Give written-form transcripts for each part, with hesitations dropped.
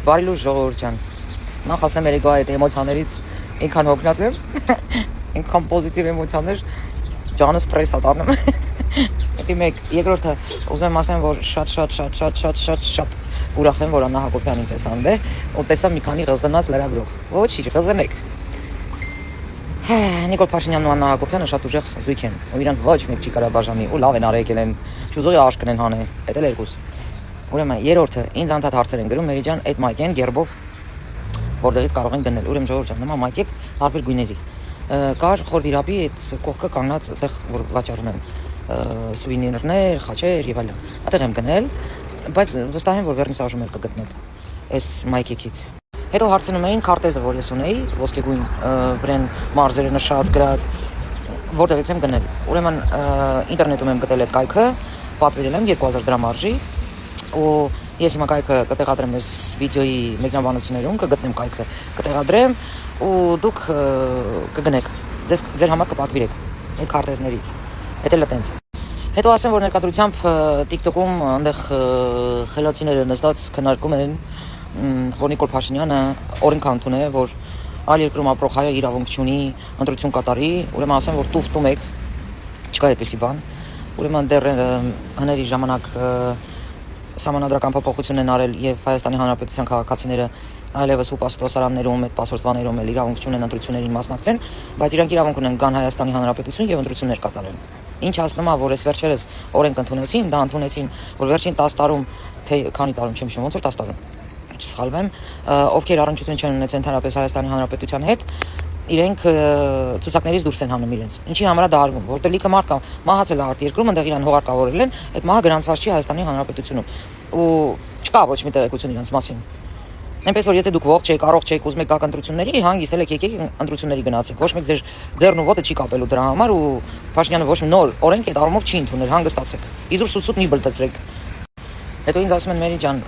Բարի լույս ժողովուրդ ջան։ Նախ ասեմ երեկո այդ էմոցիաներից ինքան հոգնած եմ։ Ինքան պոզիտիվ էմոցիաներ ջանը ստրես ա տանում։ Դե մեկ երկրորդը ուզում եմ ասեմ, որ շատ ուրախ եմ, որ Աննա Հակոբյանին տեսան դե, ու տեսա մի քանի ղզղնած լրագրող։ Ոչինչ, ղզնեք։ Նիկոլ Փաշինյանն ու Աննա Հակոբյանը շատ ուժեղ զույգ են, ու իրանք ոչ մեկ չի կարա բաժանի, ու լավ են արել են, ճուզողի աշկն են հանել, դա էլ երկուս։ Ուրեմն երրորդը ինձ անդադ հարցեր են գրում, Մերի ջան, այդ մայքեն գերբով որտեղից կարող են գնել։ Ուրեմն ժողովուրդ ջան, նման մայքեք տարբեր գույների։ Կար խորվիրապի այդ կողքը կանգնած այդտեղ որ վաճառում են սուվենիրներ, խաչեր եւ այլն։ Այդտեղ եմ գնել, բայց վստահ եմ, որ վերնիսաժում էլ կգտնեք այս մայքեքից։ Հետո հարցնում էին քարտեզը, որ ես ունեի, ոսկեգույն վրան մարզերը նշած գրած, որտեղից եմ գնել։ Ուրեմն ինտերնետում եմ գտել այդ կայքը, պատվիրել եմ 2000 դրամ արժի, ու ես հիմա կայքը կտեղադրեմ այս վիդեոյի մեկնաբանություններում, կգտնեմ կայքը, կտեղադրեմ ու դուք կգնեք, ձեր համար կպատվիրեք այդ քարտեզներից։ Դա էլ է տենց։ Հետո ասեմ, որ ներկայությամբ TikTok-ում այնտեղ խելացիները նստած քննարկում են, որ Նիկոլ Փաշինյանը օրենք ընդունել է, որ այլ երկրում ապրող հայը իրավունք չունի ընտրություն կատարի, ուրեմն ասեմ, որ տուֆտում եք, չկա այդպիսի բան։ Ուրեմն դեռ հների ժամանակ Սահմանադրական փոփոխություն են արել եւ Հայաստանի Հանրապետության քաղաքացիները այլևս ուպաստոսարաններում, այդ պասպորտներում էլ իրավունք չունեն ընտրություններին մասնակցեն, բայց իրանք իրավունք ունեն գան Հայաստանի Հանրապետություն եւ ընտրություններ կատարեն։ Ինչ հասնում է, որ այս վերջերս օրենք ընդունեցին, դա ընդունեցին, որ վերջին 10 տարում, թե քանի տարում չեմ հիշում, ոնց որ 10 տարում, չսխալվեմ, ովքեր առնչություն չեն ունեցել ընդհանրապես Հայաստանի Հանրապետության հետ, իրենք ցուցակներից դուրս են հանում իրենց։ Ինչի համար է դա արվում, որտեղ լիքը մարդ կա մահացել է արդ երկրում, այնտեղ իրան հողարկավորել են, այդ մահը գրանցված չի Հայաստանի Հանրապետությունում։ Ու չկա ոչ մի տեղեկություն իրենց մասին։ Այնպես որ եթե դուք ողջ եք, առողջ եք, ուզում եք գաք ընտրությունների, հանգիստ եկեք ընտրությունների գնացեք։ Ոչ մեկ ձեր ձեռն ու ոտը չի կապելու դրա համար ու Փաշինյանը ոչ մի նոր օրենք այդ առումով չի ընդունել, հանգստացեք։ Իզուր սուսուտ մի բլտեցրեք։ Հետո ինձ ասում են Մերի ջան,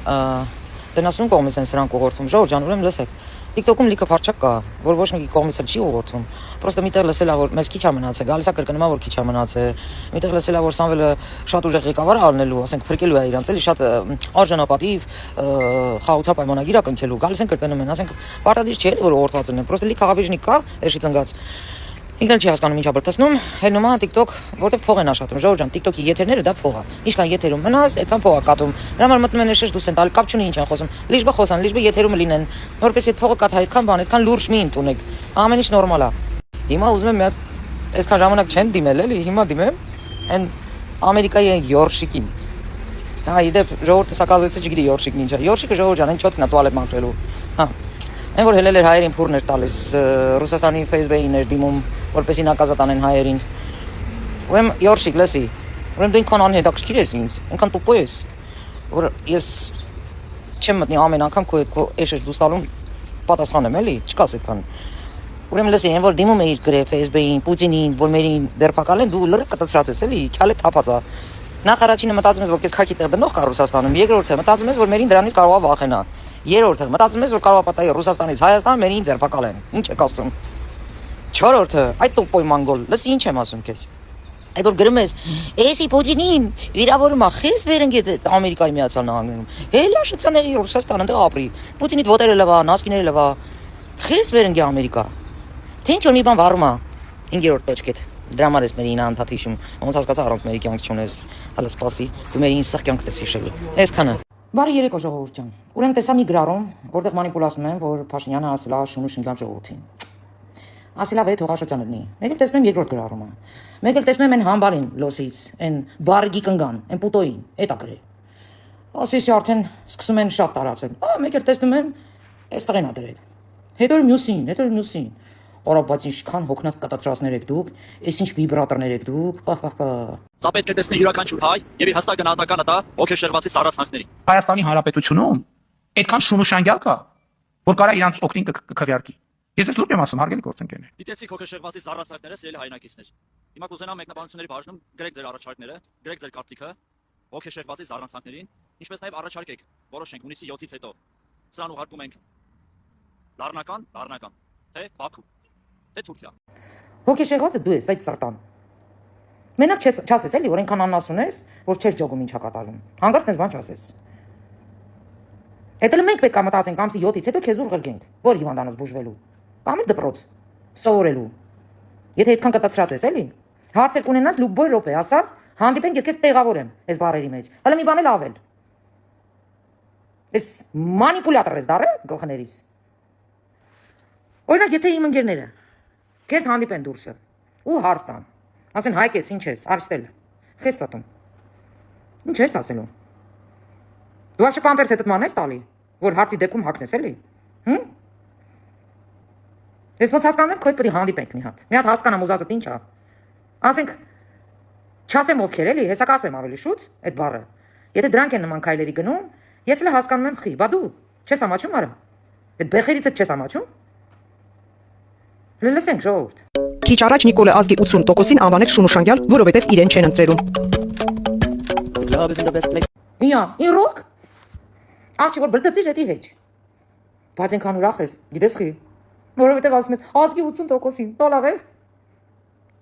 տնասուն կողմից են սրանք ուղղորդվում։ Ժողովուրդ ջան, ուրեմն լսեք։ TikTok-ում լիքը փարչակ կա, որ ոչ մեկի կողմից էլ չի ուղղորդվում։ Պրոստը միտեղ լսել է, որ մեզ քիչ է մնացել, գալիս է կրկնում է, որ քիչ է մնացել։ Միտեղ լսել է, որ Սամվելը շատ ուժեղ ղեկավար է ալնելու, ասենք փրկելու է իրանց, էլի շատ արժանապատիվ խաղաղ պայմանագիր է կնքելու։ Գալիս են կրկնում են, ասենք պարտադիր չէ, որ ուղղորդված են։ Պրոստը լիքը խաղաբիժնիկ կա, էշի ծնգած։ Ինքն չի հասկանում ինչա բրտացնում, հելնում է TikTok, որտեղ փող են աշխատում։ Ժողովուրդ ջան, TikTok-ի եթերները դա փող է։ Ինչքան եթերում մնաս, այդքան փող է կատում։ Դրա համար մտնում են շեշ դուս են տալ, կապ չունի ինչ են խոսում։ Լիժբը խոսան, լիժբը եթերում լինեն, որպեսզի փողը կաթա այդքան բան, այդքան լուրջ մի ընդունեք։ Ամեն ինչ նորմալ է։ Հիմա ուզում եմ մի հատ այսքան ժամանակ չեն դիմել, էլի, հիմա դիմեմ այն Ամերիկայի Յորշիկին։ Հա, իդեպ ժողովուրդը սակազեցի չգիտի Յորշիկն ինչ է։ Յորշիկը ժողովուրդ ջան, այն չոտքն է տուալետ մաքրելու։ Հա։ Այն որ հելել էր հայերին փուրներ տալիս, Ռուսաստանի Facebook-ին էր դիմում, որպեսզի նակազատանեն հայերին։ Ուրեմն Յորշիկ, լսի։ Ուրեմն դու ինքան անհետաքրքիր ես ինձ, ինքան տուպո ես, որ ես չեմ մտնի ամեն անգամ քո էշեր դուս տալում պատասխանեմ, էլի, չկաս այդքան։ Ուրեմն լսի, այն որ դիմում էիր գրե Facebook-ին, Պուտինին, որ մերին դերփակալ են, դու լրը կտցրած ես, էլի, քյալը թափած է։ Նախ առաջինը մտածում ես, որ քեզ քաքի տեղ դնող կա Ռուսաստանում, երկրորդը մտածում ես, որ մերին դրանից կարող է վախենա։ Երրորդը մտածում ես, որ կարող է պատահի Ռուսաստանից Հայաստան մերին ձերբակալ են։ Ինչ եք ասում։ Չորրորդը, այդ տոպոյ մանգոլ, լսի ինչ եմ ասում քեզ։ Այդ որ գրում ես, էսի Պուտինին վիրավորում է, խես վերընկետ Ամերիկայի Միացյալ Նահանգներում։ Հելա շուտցաների Ռուսաստան ընդեղ ապրի։ Պուտինիդ ոտերը լվա, նասկիները լվա։ Խես վերընկե Ամերիկա։ Թե ինչ որ մի բան վառում է։ 5-րդ տոճկետ։ Դրա համար ես մերին անդադ հիշում։ Ոնց հասկացա առանց մերի կյանք չունես։ Հələ սպասի։ Դու մերին սաղ կյանք տես հիշելու։ Այսքանը։ Բարի երեկո ժողովուրդ ջան։ Ուրեմն տեսա մի գրառում, որտեղ մանիպուլացնում են, որ Փաշինյանը ասել է շունու շնգան ժողովրդին։ Ասելա վեթ հողաշրջան լինի։ Մեկ էլ տեսնում եմ երկրորդ գրառումը։ Մեկ էլ տեսնում եմ այն համբալին լոսից, այն բարգի կնգան, այն պուտոին, էտա գրել։ Ասեսի արդեն սկսում են շատ տարածել։ Մեկ էլ տեսնում եմ այստեղ են ադրել։ Հետո մյուսին։ Օրա բայց ինչքան հոգնած կտացրածներ եք դուք, այս ինչ վիբրատորներ եք դուք, Սա պետք է տեսնի յուրաքանչյուր հայ եւ իր հստակ գնահատականը տա ոգեշերվածի սառացնանքների։ Հայաստանի Հանրապետությունում այդքան շունուշանգյալ կա, որ կարա իրանց օգտին կքվյարկի։ Ես դες լուրջ եմ ասում, հարգելի գործընկերներ։ Դիտեցիք ոգեշերվածի սառացնանքները, սիրելի հայրենակիցներ։ Հիմա կուզենամ մեկնաբանությունների բաժնում գրեք ձեր առաջարկները, գրեք ձեր կարծիքը ոգեշերվածի սառացնանքներին, ինչպես նաեւ առաջարկեք որոշենք հունիսի 7-ից հետո սրան ուղարկում ենք լառնական, թե Բաքու, թե Թուրքիա։ Հոգեշեղվածը դու ես, այդ սրտան։ Մենակ չասես էլի, որ այնքան աննասուն ես, որ չես ջոգում ինչա կատարվում։ Հանկարծ տես բան չասես։ Հետ էլ մենք պետք է մտածենք ամսի 7-ից հետո քեզ ուր ղրգենք, որ հիվանդանոց բուժվելու։ Կամ էլ դպրոց սովորելու։ Եթե այդքան կտացրած ես, էլի։ Հարցեր կունենաս լուբոյ րոպե, ասա, հանդիպենք ես քեզ տեղավորեմ այս բարերի մեջ։ Հələ մի բան էլ ավել։ Ես մանիպուլյատոր ես դառը գլխներիս։ Օրինակ, եթե իմ ընկերները քեզ հանդիպեն դուրսը ու հարց տան, ասեն հայք ես, ինչ ես, Արստել, քեզ ստում։ Ինչ ես ասելու։ Դու ապշե պամպերս հետդ ման ես տալի, որ հարցի դեպքում հակնես էլի։ Ես ոնց հասկանում եմ, քո հետ պետք է հանդիպենք մի հատ։ Մի հատ հասկանամ ուզածդ ինչ է։ Ասենք չասեմ ովքեր էլի, հեսա կասեմ ավելի շուտ այդ բառը։ Եթե դրանք են նման քայլերի գնում, ես էլ հասկանում եմ խի, բա դու չես ամաչում արա։ Այդ բեխերից չես ամաչում։ Լսենք ժողովուրդ։ Քիչ առաջ Նիկոլը ազգի 80%-ին անվանեց շունուշանգյալ, որովհետև իրեն չեն ընտրերում։ Իա, իրոք։ Աղջի որ բրտծիր հետի հեչ։ Բայց այնքան ուրախ ես, գիտես խի։ Որովհետև ասում ես ազգի 80%-ին, տոլավ է։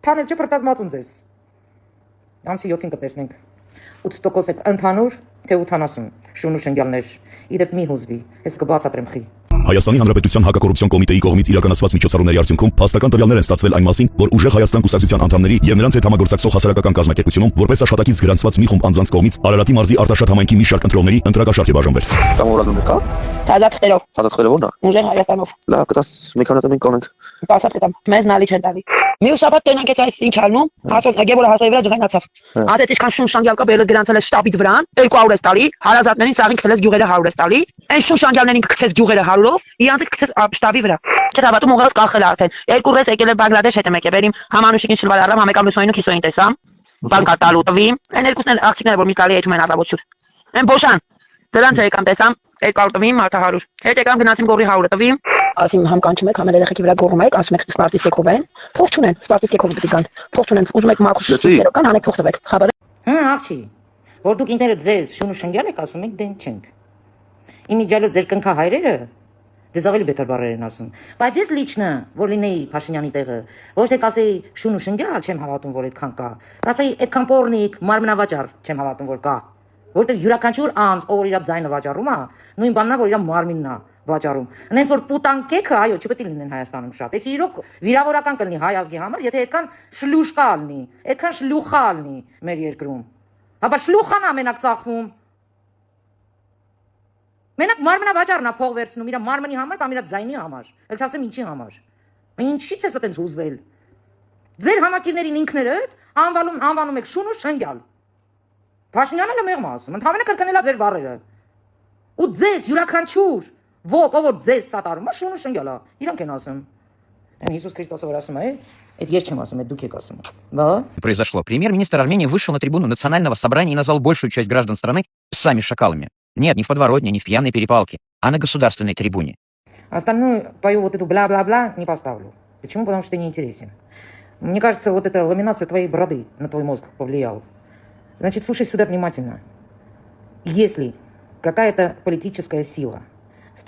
Թանել չբրտած մածուն ձեզ։ Ամսի 7-ին կտեսնենք 8% եք ընդհանուր, թե 80 շունուշանգյալներ։ Իդեպ մի հուզվի, ես կբացատրեմ խի։ Հայաստանի Հանրապետության հակակոռուպցիոն կոմիտեի կողմից իրականացված միջոցառումների արդյունքում փաստական տվյալներ են ստացվել այն մասին, որ ուժեղ Հայաստան կուսակցության անդամների եւ նրանց հետ համագործակցող հասարակական կազմակերպությունում որպես աշխատակից գրանցված մի խումբ անձանց կողմից Արարատի մարզի Արտաշատ համայնքի մի շարք ընտրողների ընտրակաշարք է բաժանվել։ Կամորադուն կա։ Թազակներով։ Թազակները ո՞րն է։ Ուժեղ Հայաստանով։ Լավ, կտաս մի քանի տեղ կանենք։ Պասած կտամ։ Մեզ նալի չեն տալի։ Մյուս շաբաթ տենանք այս ինչ ալնում, հաշով Գեբորը հասայի վրա ջղայնացավ։ Ադետ ինչքան շունշանգյալ կա բերել գրանցել է շտաբի վրան, 200 ես տալի, հարազատներին սաղին քելես գյուղերը 100 ես տալի, այն շունշանգյալներին կքցես գյուղերը 100-ով, իրանց կքցես շտաբի վրա։ Չդավատում ուղղած կախել արդեն։ Երկու ռես եկել է Բանգլադեշ հետ եկել բերիմ Համանուշիկին շլվար առավ համեկամուսոյինը քիսոյին տեսամ։ Բանկատալու տվի։ Այն երկուսն են աղջիկները որ մի տալի եթում են առավոտուց։ Այն բոշան։ Դրանց եկամ տեսամ 200 տվի մարդը 100։ Հետ եկամ գնացիմ գորի 100 տվի։ Ասում համ կանչում եք, համ երեխեքի վրա գոռում եք, ասում եք սպարտիսեկով են։ Փող չունեն, սպարտիսեկով դիտի կան։ Փող չունեն, ուզում եք մաքուր շուտերով կան, հանեք փող տվեք։ Խաբարը։ Աղջի, որ դուք ինքներդ ձեզ շունուշանգյալ եք ասում եք դեն չենք։ Իմիջիալը ձեր կնքա հայրերը դες ավելի բետար բառեր են ասում։ Բայց ես լիչնը, որ լինեի Փաշինյանի տեղը, ոչ թե կասեի շունուշանգյալ չեմ հավատում, որ այդքան կա։ Կասեի այդքան պորնիկ, մարմնավաճառ չեմ հավատում, որ կա։ Որտեղ յուրաքանչյուր անձ, ով իր ձայնը վաճառում է, նույն բանն է, որ իր մարմինն է վաճառում։ Այնց որ պուտանկեքը, այո, չպետք է լինեն Հայաստանում շատ։ Էսի իրոք վիրավորական կլինի հայ ազգի համար, եթե այդքան շլուշկա լինի, այդքան շլուխա լինի մեր երկրում։ Հապա շլուխան է մենակ ծախվում։ Մենակ մարմնավաճառն է փող վերցնում իր մարմնի համար կամ իր ձայնի համար։ Էլ չասեմ ինչի համար։ Ինչի՞ց է այդպես հուզվել։ Ձեր համակիրներին ինքներդ անվանում եք շունուշանգյալ։ Փաշինյանը էլ մեղմ ասում, ընդհանրապես կրկնելա ձեր բառերը։ Ու ձեզ յուրաքանչյուր ոք, ով ձեզ սատարում է, շունուշանգյալ է։ Իրանք են ասում։ Այն Հիսուս Քրիստոսը որ ասում է, այդ ես չեմ ասում, այդ дուք եք ասում։ Բա произошло. Премьер-министр Армении вышел на трибуну национального собрания и назвал большую часть граждан страны сами шакалами. Нет, не в подворотне, не в пьяной перепалке, а на государственной трибуне. Остальную пою вот эту бла-бла-бла не поставлю. Почему? Потому что ты неинтересен. Мне кажется, вот эта ламинация твоей бороды на твой мозг повлияла. Значит, слушай сюда внимательно. Если какая-то политическая сила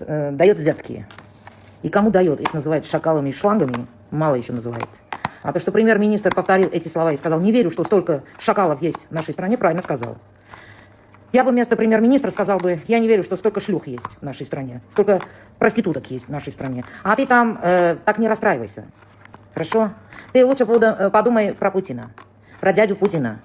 дает взятки, и кому дает, их называют шакалами и шлангами, мало еще называет. А то, что премьер-министр повторил эти слова и сказал, не верю, что столько шакалов есть в нашей стране, правильно сказал. Я бы вместо премьер-министра сказал бы, я не верю, что столько шлюх есть в нашей стране, столько проституток есть в нашей стране. А ты там так не расстраивайся. Хорошо? Ты лучше подумай про Путина, про дядю Путина.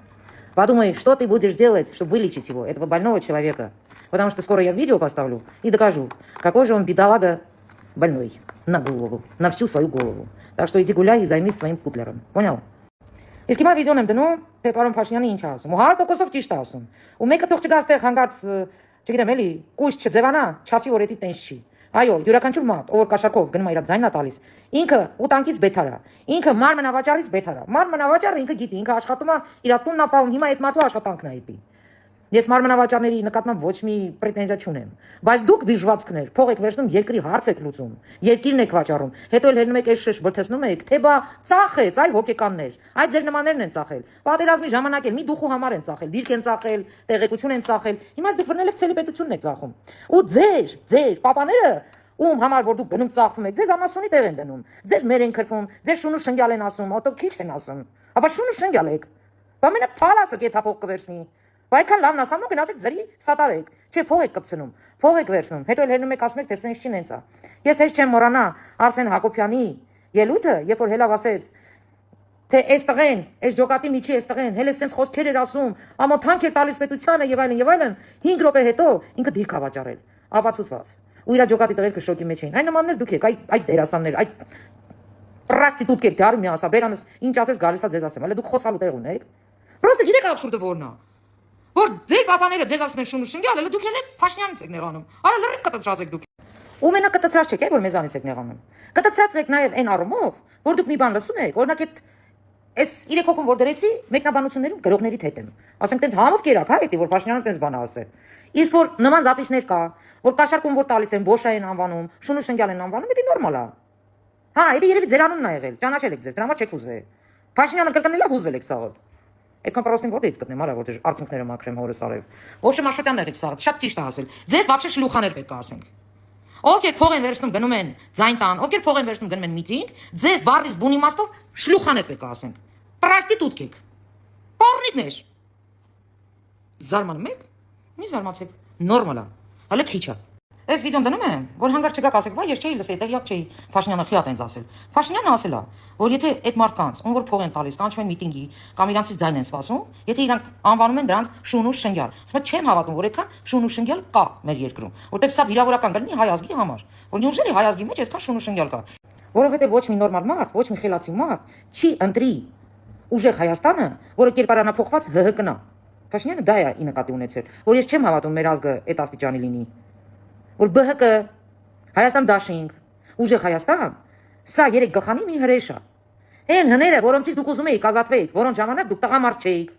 Подумай, что ты будешь делать, чтобы вылечить его, этого больного человека. Потому что скоро я видео поставлю и докажу, какой же он бедолага больной на голову, на всю свою голову. Так что иди гуляй и займись своим путлером. Понял? Իսկ հիմա վիդեոն եմ դնում, թե պարոն Փաշինյանը ինչ ասում։ Ու 100%-ով ճիշտ է ասում։ Ու մեկը թող չգա այստեղ հանգած, չգիտեմ էլի, կույս չձևանա, չասի որ էդի տենց չի։ Այո, յուրաքանչյուր մարդ, ով կաշառքով գնում է իր ձայնն է տալիս, ինքը ուտանկից բետար է։ Ինքը մարմնավաճառից բետար է։ Մարմնավաճառը ինքը գիտի, ինքը աշխատում է, իր տունն է ապահովում, հիմա այդ մարդու աշխատանքն է էդի։ Ես մարմնավաճառների նկատմամբ ոչ մի պրետենզիա չունեմ, բայց դուք վիժվածքներ, փող եք վերցնում, երկրի հարց եք լուծում, երկիրն եք վաճառում, հետո էլ հերնում եք էշ բլթեցնում եք, թե բա ծախեց, այ հոգեկաններ, այդ ձեր նմաններն են ծախել, պատերազմի ժամանակ էլ մի դուխու համար են ծախել, դիրք են ծախել, տեղեկություն են ծախել, հիմա դուք բռնել եք ցելի պետությունն եք ծախում, ու ձեր պապաները ում համար որ դուք գնում ծախվում եք, ձեզ ամասունի տեղ են դնում, ձեզ մեր են քրվում, ձեր շունու շնգյալ են ասում, ոտո քիչ են ասում, ապա շունու շնգյալ եք, բա մենակ թալասը կեթափող կվերցնի։ Բայքան լավն ասամ, գնացեք ձրի սատարեք, չէ փող եք կպցնում, փող եք վերցնում, հետո էլ հելնում եք ասում եք, թե սենց չի նենց է։ Ես հեչ չեմ մոռանա Արսեն Հակոբյանի ելույթը, երբ որ հելավ ասեց, թե այս տղեն, այս ջոկատի միջի այս տղեն, հենց սենց խոսքեր էր ասում, ամոթանք էր տալիս պետությանը եւ այլն, 5 րոպե հետո ինքը դիրք է վաճառել, ապացուցված։ Ու իր ջոկատի տղերքը շոկի մեջ էին։ Այն նմաններ դուք եք, այդ դերասաններ, այդ պրոստիտուտք եք, դարի մի ասա, բերանս ինչ ասես գալիս է ձեզ ասեմ, հələ դուք խոսալու տեղ ունեք։ Պրոստը գիտեք աբսուրդը որն է։ Որ ձեր պապաները ձեզ ասում են շուն ու շնգյալ, հələ դուք ելեք Փաշինյանից եք նեղանում։ Արա լրիվ կտծրած եք դուք։ Ու մենակ կտծրած չեք, որ մեզանից եք նեղանում։ Կտծրած եք նաև այն առումով, որ դուք մի բան լսում եք, օրինակ այդ այս 3 հոգում որ դրեցի, մեկնաբանություններում գրողների հետ եմ։ Ասենք տենց համով կերակ, հա, էդի որ Փաշինյանը տենց բան ասել։ Իսկ որ նման զապիսներ կա, որ կաշարկում որ տալիս են, բոշա են անվանում, շուն ու շնգյալ են անվանում, դա նորմալ է։ Հա, դա երևի ձեր անունն է եղել, ճանաչել եք ձեզ, դրա համար չեք հուզվել։ Փաշինյանը կրկնելա հուզվել եք սաղը։ Այդքան պարոսին որտեղից գտնեմ, արա, որ ձեր արցունքները մաքրեմ հորս արև։ Ոչ Մաշոտյանն եղեք սաղը, շատ ճիշտ է ասել։ Ձեզ вообще շլուխաներ պետք է ասենք։ Ովքեր փող են վերցնում գնում են ձայն տան, ովքեր փող են վերցնում գնում են միտինգ, ձեզ բառից բուն իմաստով շլուխաներ պետք է ասենք։ Պրոստիտուտ եք։ Պորնիկներ։ Զարմանում եք։ Մի զարմացեք։ Նորմալ է։ Հələ քիչ է։ Այս վիդեոն դնում եմ, որ հանգար չգաք ասեք, վայ, ես չէի լսել, տեղյակ չէի Փաշինյանը խիատ են ասել։ Փաշինյանը ասել է, որ եթե այդ մարդկանց, ում որ փող են տալիս, կանչում են միտինգի, կամ իրանցից ձայն են սպասում, եթե իրանք անվանում են դրանց շուն ու շնգյալ։ Ասում եմ, չեմ հավատում, որ այդքան շուն ու շնգյալ կա մեր երկրում, որտեղ սա վիրավորական կլինի հայ ազգի համար, որ նույնիսկ հայ ազգի մեջ այսքան շուն ու շնգյալ կա։ Որովհետև ոչ մի նորմալ մարդ, ոչ մի խելացի մարդ չի ընտրի ուժեղ Հայաստանը, որը կերպարանափոխված ՀՀԿ-ն է։ Փաշինյանը դա է ի նկատի ունեցել, որ ես չեմ հավատում մեր ազգը այդ աստիճանի լինի։ Որ ԲՀԿ, Հայաստան դաշինք, ուժեղ Հայաստան, սա 3 գլխանի մի հրեշ է։ Այն հները, որոնցից դուք ուզում էիք ազատվեիք, որոնց ժամանակ դուք տղամարդ չէիք,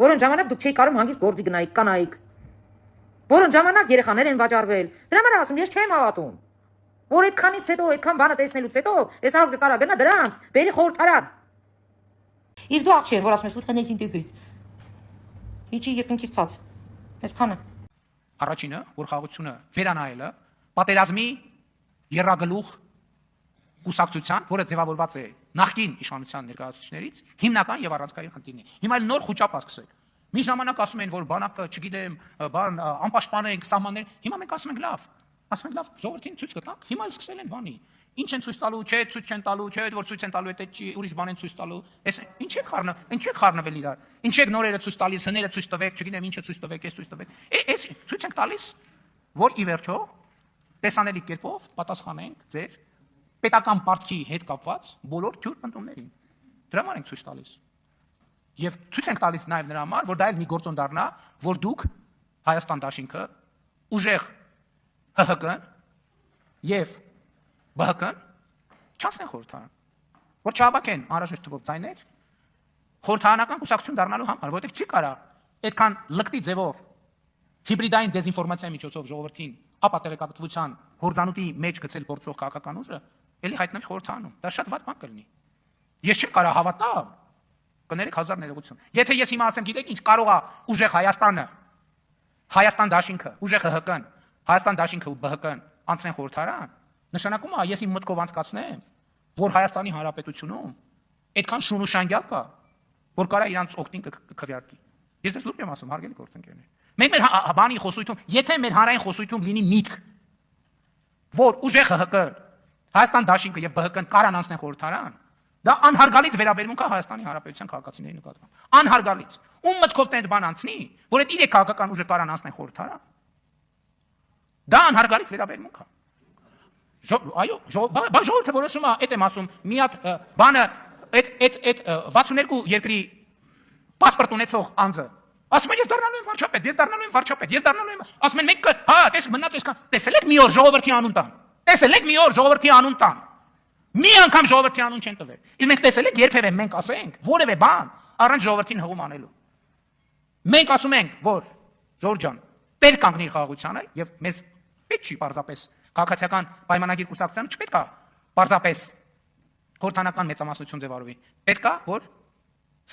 որոնց ժամանակ դուք չէիք կարող հանգիստ գործի գնայիք, կանայիք, որոնց ժամանակ երեխաներ են վաճառվել։ Դրա համար ասում ես չեմ հավատում, որ այդքանից հետո, այդքան բանը տեսնելուց հետո, այս ազգը կարա գնա դրանց, բերի խորհրդարան։ Իսկ դու աղջիկ, որ ասում ես ու թանեցին դուք։ Իջի երկնքից ցած։ Այսքանը։ Առաջինը, որ խաղաղությունը վերանայելը պատերազմի երրագլուխ կուսակցության, որը ձևավորված է նախկին իշխանության ներկայացուցիչներից, հիմնական եւ առանցքային խնդիրն է։ Հիմա էլ նոր խոճապ ասել։ Մի ժամանակ ասում են, որ բանակը, չգիտեմ, բան անպաշտպան ենք, սահմաններ, հիմա մենք ասում ենք լավ, ժողովրդին ցույց կտանք, հիմա էլ սկսել են բանի։ Ինչ են ցույց տալու, չէ, ցույց չեն տալու, չէ, որ ցույց են տալու, դա չի, ուրիշ բան են ցույց տալու։ Էս ինչ եք խառնվել իրար։ Ինչ եք նորերը ցույց տալիս, հները ցույց տվեք, չգիտեմ ինչը ցույց տվեք, էս ցույց տվեք։ Էս ցույց ենք տալիս, որ ի վերջո տեսանելի կերպով պատասխանենք ձեր պետական պարտքի հետ կապված բոլոր թյուր պնդումներին։ Դրա համար ենք ցույց տալիս։ Եվ ցույց ենք տալիս նաև նրա համար, որ դա էլ մի գործոն դառնա, որ դուք Հայաստան դաշինքը ուժեղ ՀՀԿ-ն եւ ԲՀԿ-ն չանցնեն խորհրդարան, որ չհավաքեն անհրաժեշտ թվով ձայներ խորհրդարանական կուսակցություն դառնալու համար, որովհետև չի կարա այդքան լկտի ձևով հիբրիդային դեզինֆորմացիայի միջոցով ժողովրդին ապատեղեկատվության հորձանուտի մեջ գցել գործող քաղաքական ուժը, ելի հայտնվի խորհրդարանում։ Դա շատ վատ բան կլինի։ Ես չեմ կարա հավատամ, կներեք հազար ներողություն։ Եթե ես հիմա ասեմ, գիտեք ինչ, կարող է ուժեղ Հայաստանը, Հայաստան դաշինքը, ուժեղ ՀՀԿ-ն, Հայաստան դաշինքը ու ԲՀԿ-ն անցնեն խորհրդարան, նշանակում է ես իմ մտքով անցկացնեմ, որ Հայաստանի Հանրապետությունում այդքան շուն ու շանգյալ կա, որ կարա իրանց օգտին քվեարկի։ Ես դες լուրջ եմ ասում, հարգելի գործընկերներ։ Մենք մեր բանի խոսույթում, եթե մեր հանրային խոսույթում լինի միտք, որ ուժեղ ՀՀԿ, Հայաստան դաշինքը եւ ԲՀԿ-ն կարան անցնեն խորհրդարան, դա անհարգալից վերաբերմունք է Հայաստանի Հանրապետության քաղաքացիների նկատմամբ։ Անհարգալից։ Ում մտքով տենց բան անցնի, որ այդ 3 քաղաքական ուժը կարան անցնեն խորհրդարան։ Դա անհարգալից վերաբերմունք է։ Այո, ժողովուրդը որոշում է, այդ եմ ասում, մի հատ բանը այդ 62 երկրի պասպորտ ունեցող անձը ասում է ես դառնալու եմ վարչապետ, ասում են մենք հա, տես մնաց այսքան, տեսել եք մի օր ժողովրդի անուն տան։ Մի անգամ ժողովրդի անուն չեն տվել։ Իսկ մենք տեսել եք երբևէ մենք ասենք որևէ բան առանց ժողովրդին հղում անելու։ Մենք ասում ենք, որ Ժորժ ջան, տեր կանգնի խաղաղությանը եւ մեզ պետք չի պարզապես քաղաքացիական պայմանագիր կուսակցությանը չպետք է պարզապես խորհրդանական մեծամասնություն ձևավորվի։ Պետք է որ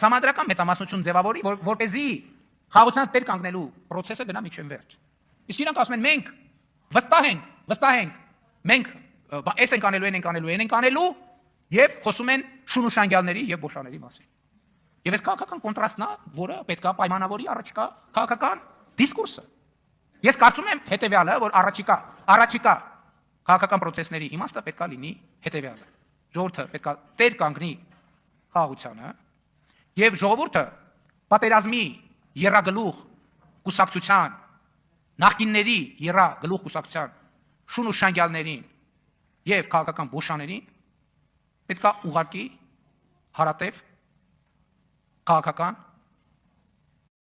համադրական մեծամասնություն ձևավորի, որպեսզի խաղաղության տեր կանգնելու process-ը գնա միջին վերջ։ Իսկ իրանք ասում են մենք վստահ ենք, մենք այս ենք անելու եւ խոսում են շուն ու շանգյալների եւ բոշաների մասին։ Եվ այս քաղաքական կոնտրաստն է, որը պետք է պայմանավորի առաջկա քաղաքական դիսկուրսը։ Ես կարծում եմ հետեւյալը, որ առաջիկա քաղաքական process-ների իմաստը պետք է լինի հետեւյալը։ Ժողովուրդը պետք է տեր կանգնի խաղաղությանը եւ ժողովուրդը պատերազմի երագլուխ կուսակցության նախկինների երագլուխ կուսակցության շուն ու շանգյալներին եւ քաղաքական բոշաներին պետք է ուղարկի հարատև քաղաքական